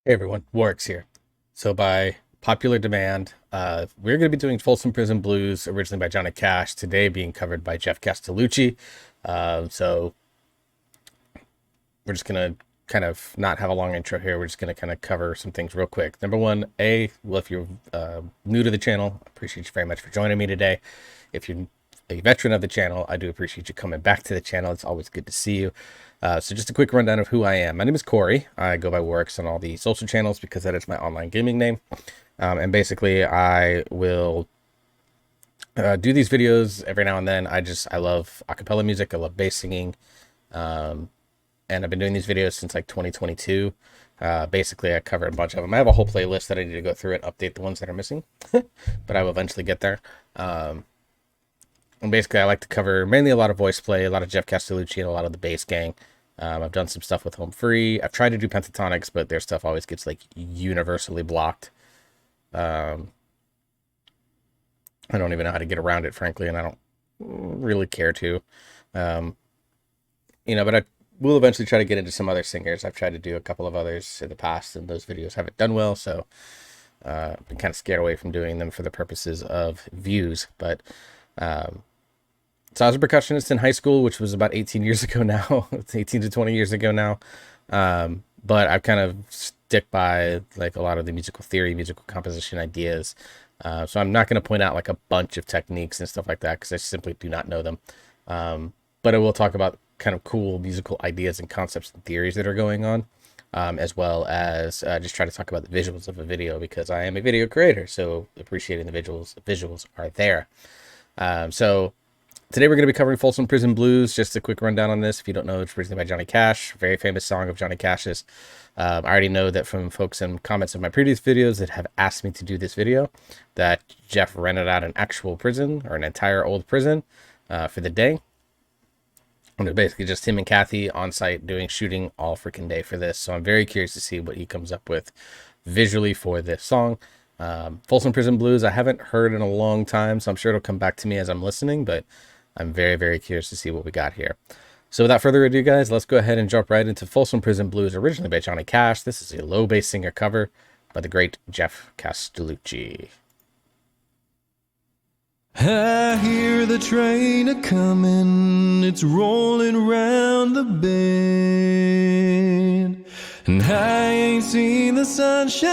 Hey everyone, Warwick's here. So by popular demand, we're going to be doing Folsom Prison Blues, originally by Johnny Cash, today being covered by Geoff Castellucci. So we're just going to kind of not have a long intro here. We're just going to kind of cover some things real quick. Number one, well, if you're new to the channel, I appreciate you very much for joining me today. If you're a veteran of the channel, I do appreciate you coming back to the channel. It's always good to see you. So just a quick rundown of who I am. My name is Corey. I go by Warwick's on all the social channels because that is my online gaming name. And basically I will do these videos every now and then. I love acapella music. I love bass singing. And I've been doing these videos since like 2022. Basically I cover a bunch of them. I have a whole playlist that I need to go through and update the ones that are missing, but I will eventually get there. And basically I like to cover mainly a lot of voice play, a lot of Geoff Castellucci, and a lot of the bass gang. I've done some stuff with Home Free. I've tried to do pentatonics, but their stuff always gets like universally blocked. I don't even know how to get around it, frankly, and I don't really care to. But I will eventually try to get into some other singers. I've tried to do a couple of others in the past, and those videos haven't done well, so I've been kind of scared away from doing them for the purposes of views. But so I was a percussionist in high school, which was about 18 years ago now. It's 18 to 20 years ago now. But I've kind of stick by like a lot of the musical theory, musical composition ideas. So I'm not going to point out like a bunch of techniques and stuff like that because I simply do not know them. But I will talk about kind of cool musical ideas and concepts and theories that are going on, as well as just try to talk about the visuals of a video because I am a video creator. So appreciating the visuals are there. So today we're going to be covering Folsom Prison Blues. Just a quick rundown on this. If you don't know, it's originally by Johnny Cash, very famous song of Johnny Cash's. I already know that from folks in comments of my previous videos that have asked me to do this video, that Geoff rented out an actual prison or an entire old prison for the day. And it's basically just him and Kathy on site doing shooting all freaking day for this. So I'm very curious to see what he comes up with visually for this song. Folsom Prison Blues, I haven't heard in a long time, so I'm sure it'll come back to me as I'm listening, but I'm very, very curious to see what we got here. So without further ado, guys, let's go ahead and jump right into Folsom Prison Blues, originally by Johnny Cash. This is a low bass singer cover by the great Geoff Castellucci. I hear the train a-comin', it's rolling round the bend, and I ain't seen the sunshine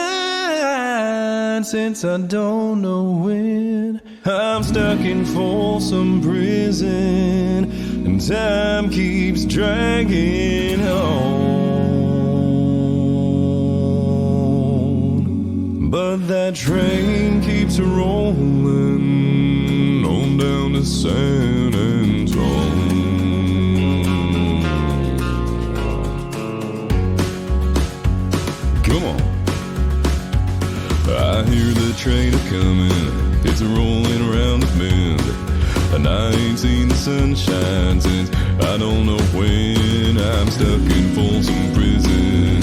since I don't know when. I'm stuck in Folsom Prison, and time keeps dragging on, but that train keeps rolling on down to San Antonio. Come on. I hear the train a-comin', it's a-rolling around the bend, and I ain't seen the sunshine since I don't know when. I'm stuck in Folsom Prison,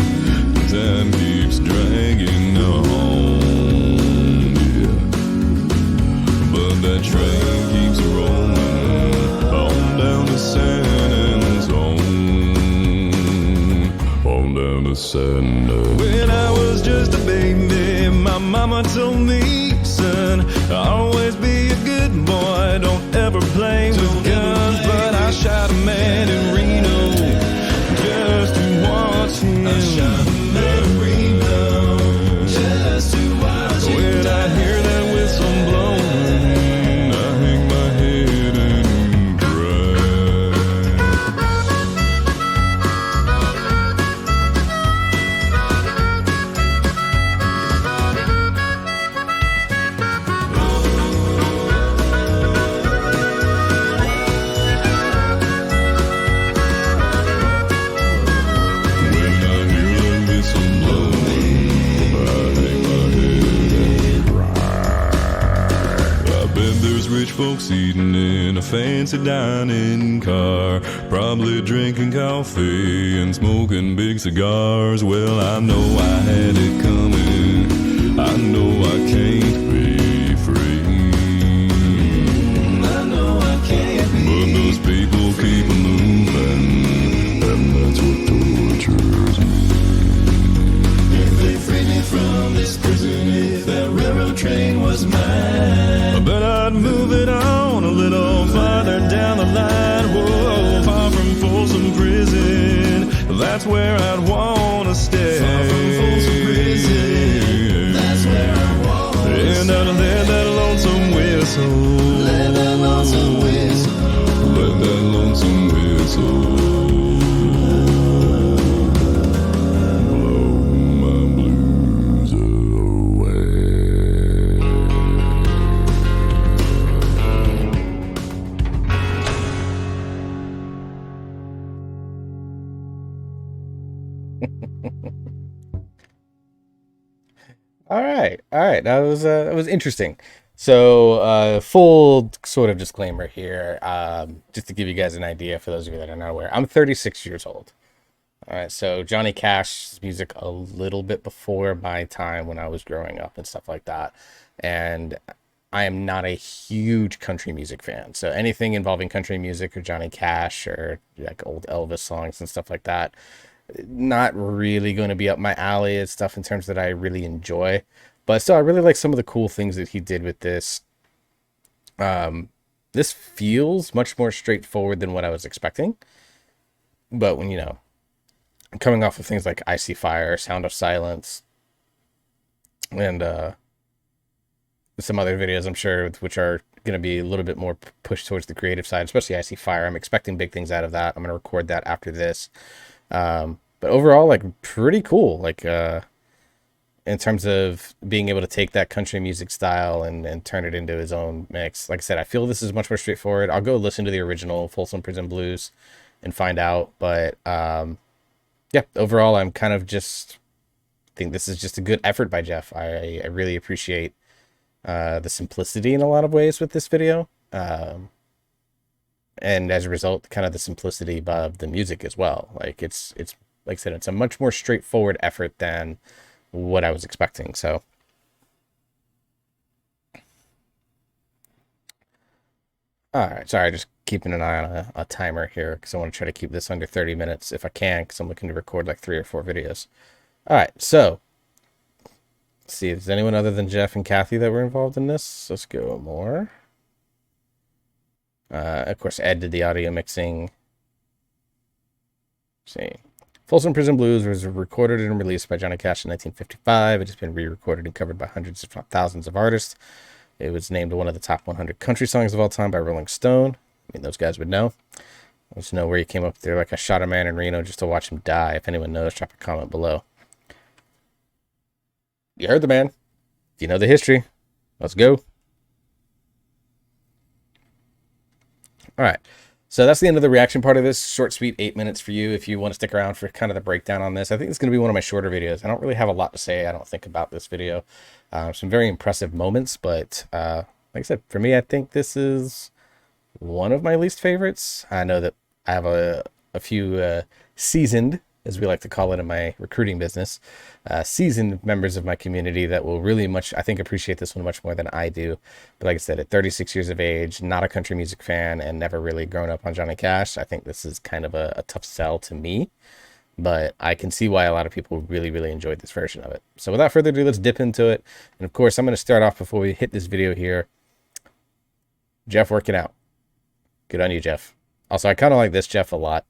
time keeps dragging on, yeah. But that train keeps rolling on down to San Antonio, on down to San Antonio. When I was just a baby, my mama told me, son, always be a good boy, don't ever play with guns. But I shot a man in Reno just to watch him. I shot a man in Reno just to watch him. When I hear that whistle blowing, I hang my head and folks eating in a fancy dining car, probably drinking coffee and smoking big cigars. Well, I know I had it coming, I know I can't be free, I know I can't be. But those people keep moving, and that's what tortures me. If they was mine. But I'd move it on a little farther down the line. Whoa, far from Folsom Prison, that's where I'd wanna stay. Far from Folsom Prison, that's where I wanna stay. And I'd let that lonesome whistle, let that lonesome whistle, let that lonesome whistle. All right. That was interesting. So, full sort of disclaimer here, just to give you guys an idea for those of you that are not aware. I'm 36 years old. All right, so Johnny Cash's music a little bit before my time when I was growing up and stuff like that. And I am not a huge country music fan. So anything involving country music or Johnny Cash or like old Elvis songs and stuff like that, not really going to be up my alley. It's stuff in terms that I really enjoy. But still, I really like some of the cool things that he did with this. This feels much more straightforward than what I was expecting. But when, coming off of things like I See Fire, Sound of Silence, and some other videos, I'm sure, which are going to be a little bit more pushed towards the creative side, especially I See Fire. I'm expecting big things out of that. I'm going to record that after this. But overall, like, pretty cool. Like, in terms of being able to take that country music style and turn it into his own mix. Like I said, I feel this is much more straightforward. I'll go listen to the original Folsom Prison Blues and find out. But yeah, overall, I'm kind of just think this is just a good effort by Geoff. I really appreciate the simplicity in a lot of ways with this video. And as a result, kind of the simplicity of the music as well. Like it's like I said, it's a much more straightforward effort than what I was expecting. So all right, sorry, just keeping an eye on a timer here because I want to try to keep this under 30 minutes if I can, because I'm looking to record like 3 or 4 videos. All right, so let's see if there's anyone other than Geoff and Kathy that were involved in this. Let's go more. Of course, Ed did the audio mixing. Let's see. Folsom Prison Blues was recorded and released by Johnny Cash in 1955. It has been re-recorded and covered by hundreds, if not thousands, of artists. It was named one of the top 100 country songs of all time by Rolling Stone. I mean, those guys would know. I just know where he came up there. Like, I shot a man in Reno just to watch him die. If anyone knows, drop a comment below. You heard the man. If you know the history, let's go. All right. So that's the end of the reaction part of this. Short, sweet, 8 minutes for you if you want to stick around for kind of the breakdown on this. I think it's going to be one of my shorter videos. I don't really have a lot to say, I don't think, about this video. Some very impressive moments, but like I said, for me, I think this is one of my least favorites. I know that I have a few seasoned, as we like to call it in my recruiting business, seasoned members of my community that will really much, I think, appreciate this one much more than I do. But like I said, at 36 years of age, not a country music fan, and never really grown up on Johnny Cash, I think this is kind of a tough sell to me. But I can see why a lot of people really, really enjoyed this version of it. So without further ado, let's dip into it. And of course, I'm going to start off before we hit this video here. Geoff working out. Good on you, Geoff. Also, I kind of like this Geoff a lot.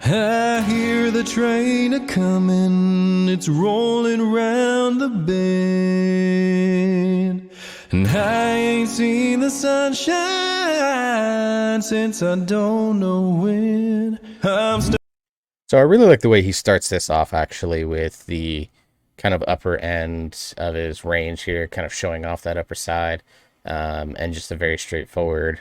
I hear the train a-comin', it's rolling round the bend, and I ain't seen the sunshine since I don't know when. So I really like the way he starts this off, actually, with the kind of upper end of his range here, kind of showing off that upper side, and just a very straightforward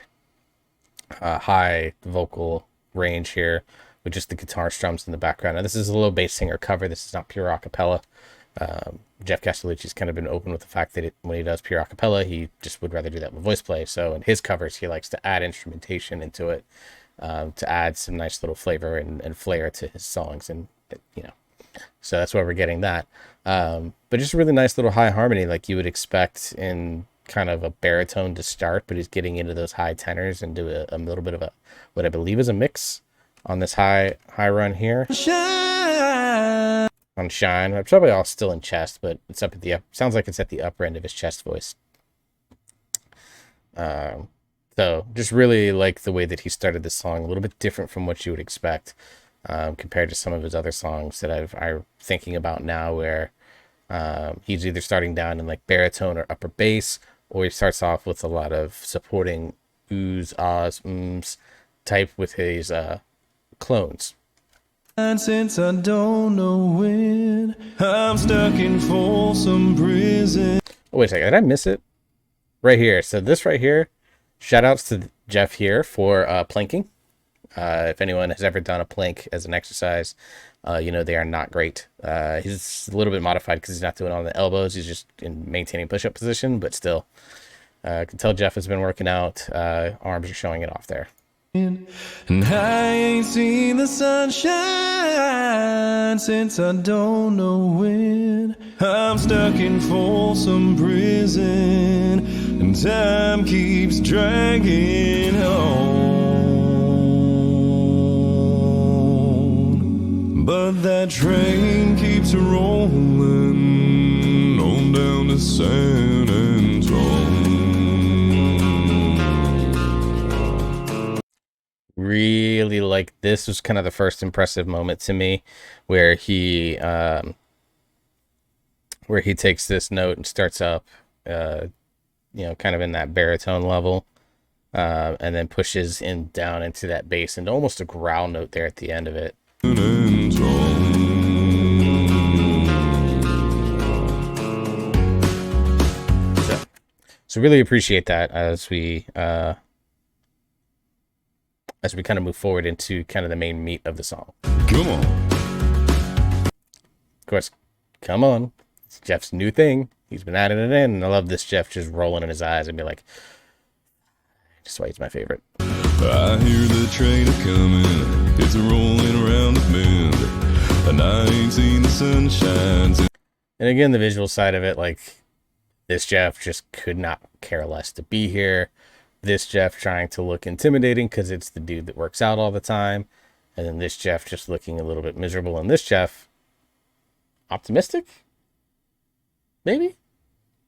high vocal range here, with just the guitar strums in the background. Now, this is a low bass singer cover. This is not pure acapella. Geoff Castellucci's kind of been open with the fact that when he does pure acapella, he just would rather do that with voice play. So in his covers, he likes to add instrumentation into it, to add some nice little flavor and flair to his songs. And, so that's why we're getting that. But just a really nice little high harmony like you would expect in kind of a baritone to start, but he's getting into those high tenors and do a little bit of what I believe is a mix on this high run here. on Shine. It's probably all still in chest, but it's up at the sounds like it's at the upper end of his chest voice. So just really like the way that he started this song, a little bit different from what you would expect, compared to some of his other songs that I'm thinking about now, where he's either starting down in like baritone or upper bass, or he starts off with a lot of supporting oohs, ahs, ums type with his clones. And since I don't know when, I'm stuck in Folsom Prison. Oh, wait a second, did I miss it? Right here. So this right here, shout outs to Geoff here for planking. If anyone has ever done a plank as an exercise, you know they are not great. He's a little bit modified because he's not doing it on the elbows. He's just in maintaining push-up position, but still, I can tell Geoff has been working out. Arms are showing it off there. And I ain't seen the sunshine since I don't know when. I'm stuck in Folsom Prison, and time keeps dragging on. But that train keeps rolling on down to San Antonio. Really like this was kind of the first impressive moment to me, where he takes this note and starts up, you know, kind of in that baritone level, and then pushes in down into that bass and almost a growl note there at the end of it. So really appreciate that as we kind of move forward into kind of the main meat of the song. Come on. Of course, come on. It's Geoff's new thing. He's been adding it in, and I love this Geoff just rolling in his eyes and be like, just why he's my favorite. I hear the train a-coming, it's rolling around the bend, and I ain't seen the sunshine. And again, the visual side of it, like, this Geoff just could not care less to be here. This Geoff trying to look intimidating because it's the dude that works out all the time. And then this Geoff just looking a little bit miserable. And this Geoff, optimistic? Maybe?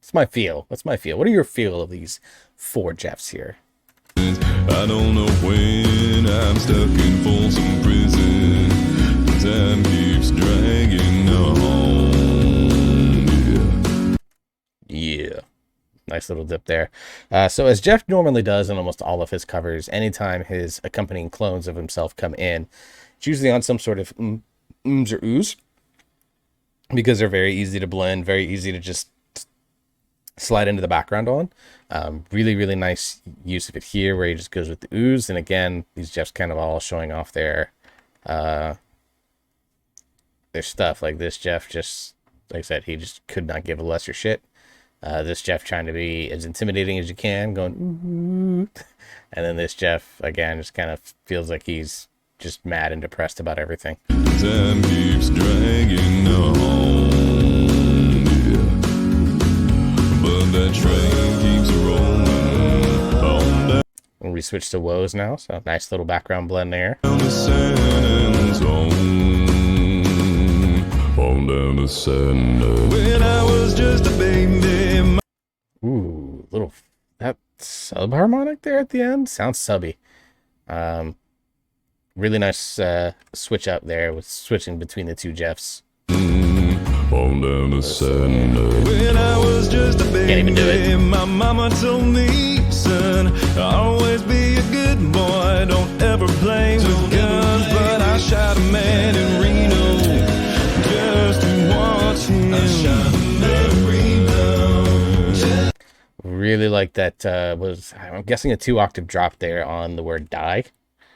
That's my feel. That's my feel. What are your feel of these four Geoffs here? I don't know when I'm stuck in Folsom Prison. Time keeps dragging on. Yeah. Nice little dip there. So as Geoff normally does in almost all of his covers, anytime his accompanying clones of himself come in, it's usually on some sort of ums or oohs, because they're very easy to blend, very easy to just slide into the background on. Really, really nice use of it here, where he just goes with the oohs. And again, these Geoffs kind of all showing off their stuff. Like this Geoff just, like I said, he just could not give a lesser shit. This Geoff trying to be as intimidating as you can, going, ooh. And then this Geoff, again, just kind of feels like he's just mad and depressed about everything. Time keeps dragging on, but that train keeps rolling on down. And we switch to woes now, so nice little background blend there. Down to San Antonio, on down to San Antonio. When I was just a baby. Ooh, little that sub harmonic there at the end sounds subby. Really nice switch up there with switching between the two Geoffs. On down to San Antonio. When I was just a baby, can't even do it. My mama told me, son, always be a good boy, don't ever play with guns. But I shot a man in Reno just to watch him. I shot a man in Reno. Really like that was, I'm guessing, a 2-octave drop there on the word die.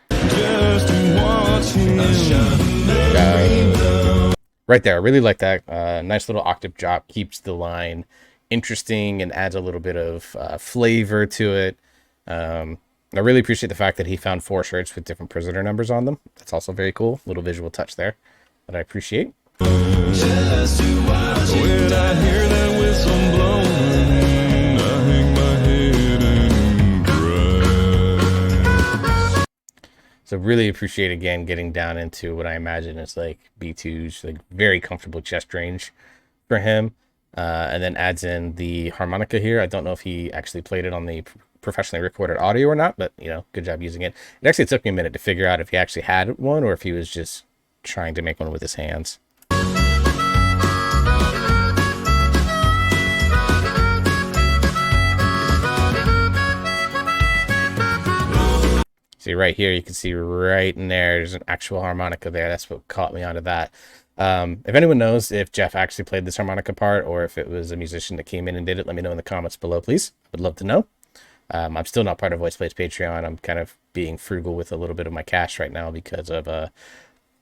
Just to watch him. I shot a man in Reno. Right there, I really like that. Nice little octave drop, keeps the line interesting and adds a little bit of flavor to it. I really appreciate the fact that he found 4 shirts with different prisoner numbers on them. That's also very cool. Little visual touch there that I appreciate. Just to watch him. When I hear that whistle blowing, I hang my head and cry. So really appreciate again getting down into what I imagine is like B2's like very comfortable chest range for him. And then adds in the harmonica here. I don't know if he actually played it on the professionally recorded audio or not, but good job using it. It actually took me a minute to figure out if he actually had one or if he was just trying to make one with his hands. See right here, you can see right in there's an actual harmonica there. That's what caught me onto that. If anyone knows if Geoff actually played this harmonica part or if it was a musician that came in and did it, let me know in the comments below, please. I would love to know. I'm still not part of Voice Plays Patreon. I'm kind of being frugal with a little bit of my cash right now because of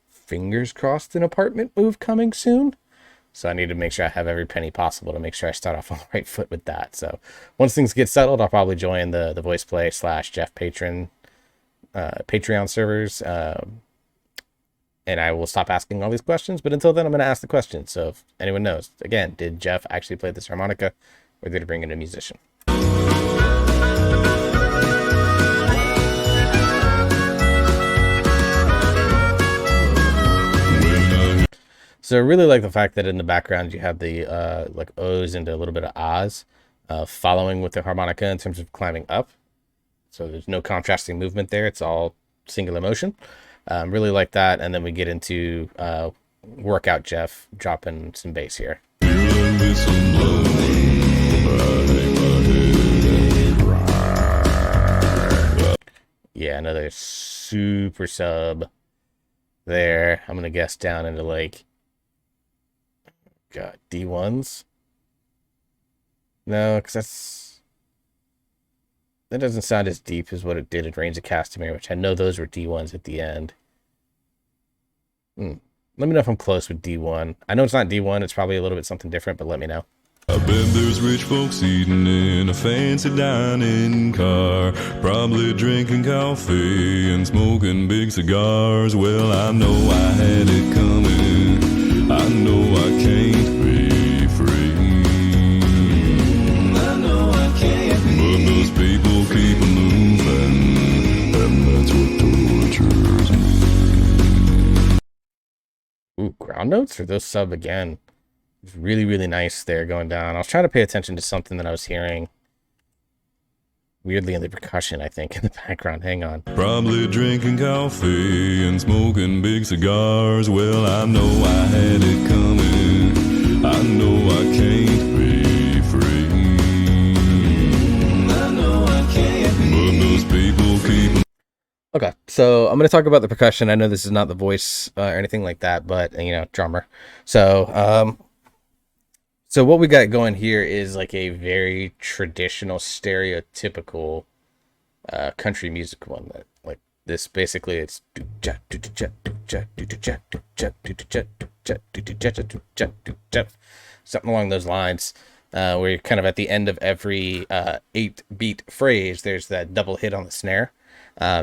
fingers crossed an apartment move coming soon. So I need to make sure I have every penny possible to make sure I start off on the right foot with that. So once things get settled, I'll probably join the Voice Play / Geoff Patreon servers, and I will stop asking all these questions. But until then, I'm going to ask the questions. So if anyone knows, again, did Geoff actually play this harmonica, or did he bring in a musician? So I really like the fact that in the background you have the like O's into a little bit of A's, following with the harmonica in terms of climbing up. So there's no contrasting movement there. It's all singular motion. Really like that. And then we get into workout Geoff dropping some bass here. Yeah, another super sub there. I'm going to guess down into like, God, D1s? No, because that doesn't sound as deep as what it did in Reigns of Castamere, which I know those were D1s at the end. Let me know if I'm close with D1. I know it's not D1, it's probably a little bit something different, but let me know. I bet there's rich folks eating in a fancy dining car, probably drinking coffee and smoking big cigars. Well, I know I had it coming. I know I can't be free. I know I can't be. But those people keep moving, and that's what tortures me. Ooh, ground notes or those sub again? It's really, really nice there going down. I was trying to pay attention to something that I was hearing weirdly in the percussion, I think, in the background. Hang on. Probably drinking coffee and smoking big cigars. Well, I know I had it coming. I know I can't be free. I know I can't be. But those people keep. Okay, so I'm going to talk about the percussion. I know this is not the voice or anything like that, but, drummer. So what we got going here is like a very traditional, stereotypical country music one. That like this basically it's something along those lines, where you're kind of at the end of every 8-beat phrase, there's that double hit on the snare.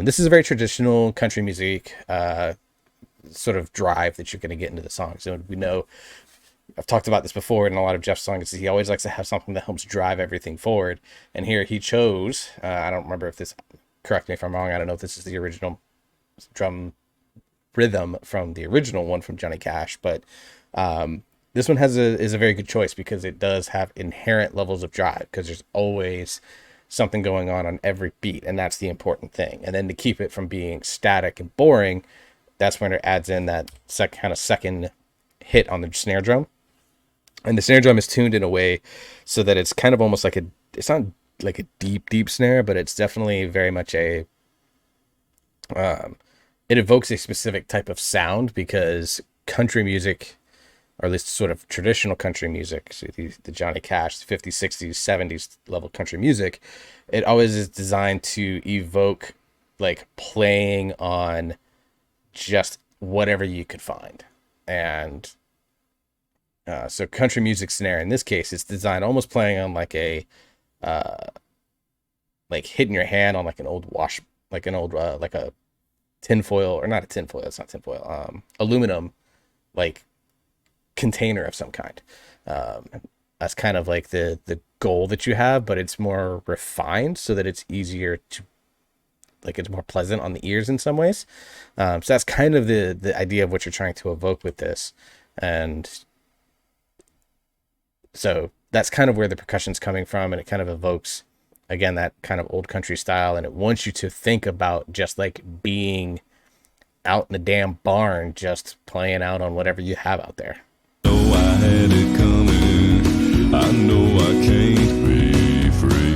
This is a very traditional country music sort of drive that you're going to get into the song. So we know. I've talked about this before in a lot of Geoff's songs. He always likes to have something that helps drive everything forward. And here he chose, I don't remember if this, correct me if I'm wrong, I don't know if this is the original drum rhythm from the original one from Johnny Cash, but this one is a very good choice because it does have inherent levels of drive because there's always something going on every beat, and that's the important thing. And then to keep it from being static and boring, that's when it adds in that second hit on the snare drum. And the snare drum is tuned in a way so that it's kind of almost like it's not like a deep snare, but it's definitely very much it evokes a specific type of sound because country music, or at least sort of traditional country music, so the Johnny Cash, 50s, 60s, 70s level country music, it always is designed to evoke like playing on just whatever you could find. And so country music snare in this case is designed almost playing on like a like hitting your hand on like an old like a tinfoil, or not a tinfoil, it's not tinfoil, aluminum like container of some kind. That's kind of like the goal that you have, but it's more refined so that it's easier to like it's more pleasant on the ears in some ways. So that's kind of the idea of what you're trying to evoke with this. And so that's kind of where the percussion's coming from, and it kind of evokes, again, that kind of old country style, and it wants you to think about just like being out in the damn barn, just playing out on whatever you have out there. Know I had it coming. I know I can't be free.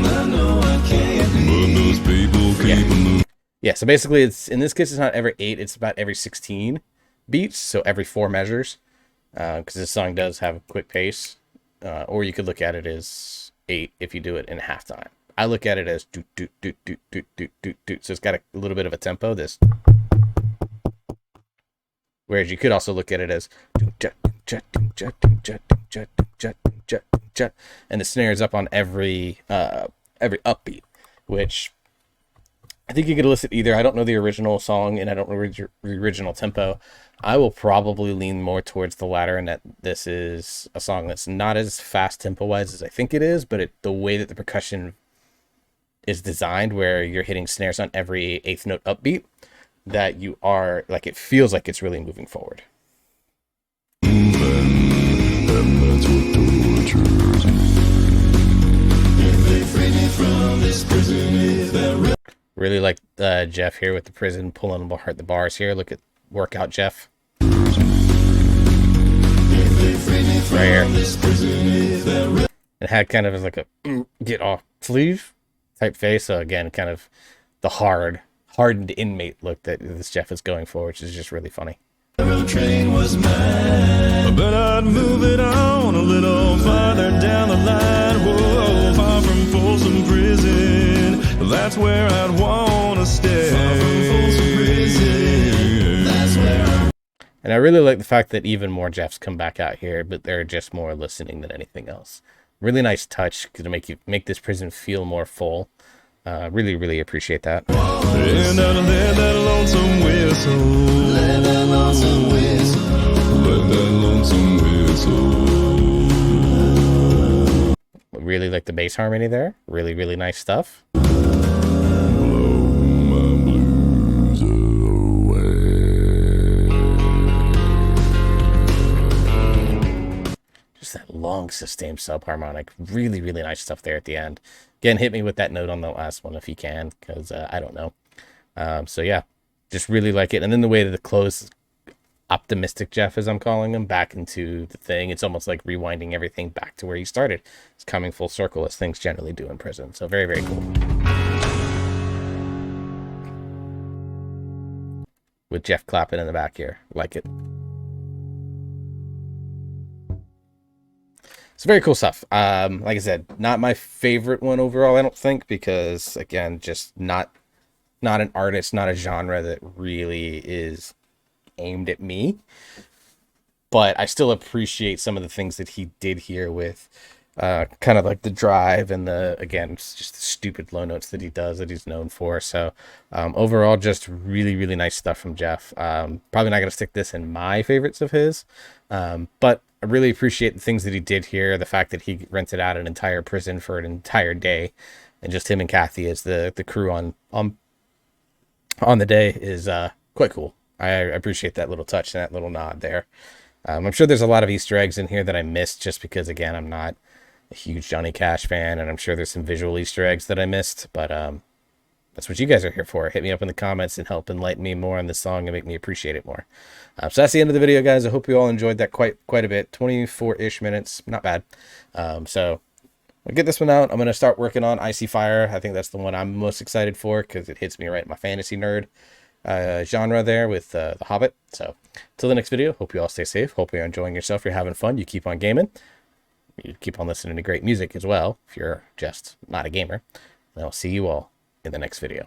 I know I can't be. But those people keep moving. Yeah, so basically it's, in this case, it's not every 8, it's about every 16 beats, so every 4 measures, because this song does have a quick pace, or you could look at it as 8 if you do it in halftime. I look at it as doot, doot, doot, doot, doot, doot, doot, doot. So it's got a little bit of a tempo, this. Whereas you could also look at it as, and the snare is up on every upbeat, which I think you could elicit either. I don't know the original song, and I don't know the original tempo. I will probably lean more towards the latter, and that this is a song that's not as fast tempo-wise as I think it is, but the way that the percussion is designed, where you're hitting snares on every 8th note upbeat, that you are, like, it feels like it's really moving forward. And that's what tortures me. If they free me from this prison, if they're Really like Geoff here with the prison pulling apart the bars here. Look at workout Geoff. Right here. It had kind of like a get off sleeve type face. So again, kind of the hardened inmate look that this Geoff is going for, which is just really funny. Train was mine. I bet I'd move it on a little farther down the line. Whoa, far from Folsom Prison. That's where I'd want to stay. Far from Folsom Prison. That's where And I really like the fact that even more Geoffs come back out here, but they're just more listening than anything else. Really nice touch to make this prison feel more full. Really, really appreciate that. and I'd let that lonesome whistle. Let that lonesome whistle. Let that lonesome whistle. Really like the bass harmony there. Really, really nice stuff. Blow my blues away. Just that long sustained subharmonic. Really, really nice stuff there at the end. Again, hit me with that note on the last one if you can, because I don't know. So yeah, just really like it. And then the way that the close, optimistic Geoff, as I'm calling him, back into the thing. It's almost like rewinding everything back to where he started. It's coming full circle, as things generally do in prison. So very, very cool. With Geoff clapping in the back here. Like it. It's very cool stuff. Like I said, not my favorite one overall, I don't think, because again, just not an artist, not a genre that really is aimed at me. But I still appreciate some of the things that he did here with kind of like the drive and again, it's just the stupid low notes that he does, that he's known for. So overall, just really, really nice stuff from Geoff. Probably not going to stick this in my favorites of his, but I really appreciate the things that he did here. The fact that he rented out an entire prison for an entire day, and just him and Kathy as the crew on the day is quite cool. I appreciate that little touch and that little nod there. I'm sure there's a lot of Easter eggs in here that I missed just because, again, I'm not a huge Johnny Cash fan, and I'm sure there's some visual Easter eggs that I missed, but that's what you guys are here for. Hit me up in the comments and help enlighten me more on this song and make me appreciate it more. So that's the end of the video, guys. I hope you all enjoyed that quite a bit. 24-ish minutes, not bad. So I'll get this one out. I'm going to start working on Icy Fire. I think that's the one I'm most excited for because it hits me right in my fantasy nerd genre there with The Hobbit. So till the next video, hope you all stay safe. Hope you're enjoying yourself. You're having fun. You keep on gaming. You keep on listening to great music as well if you're just not a gamer. And I'll see you all in the next video.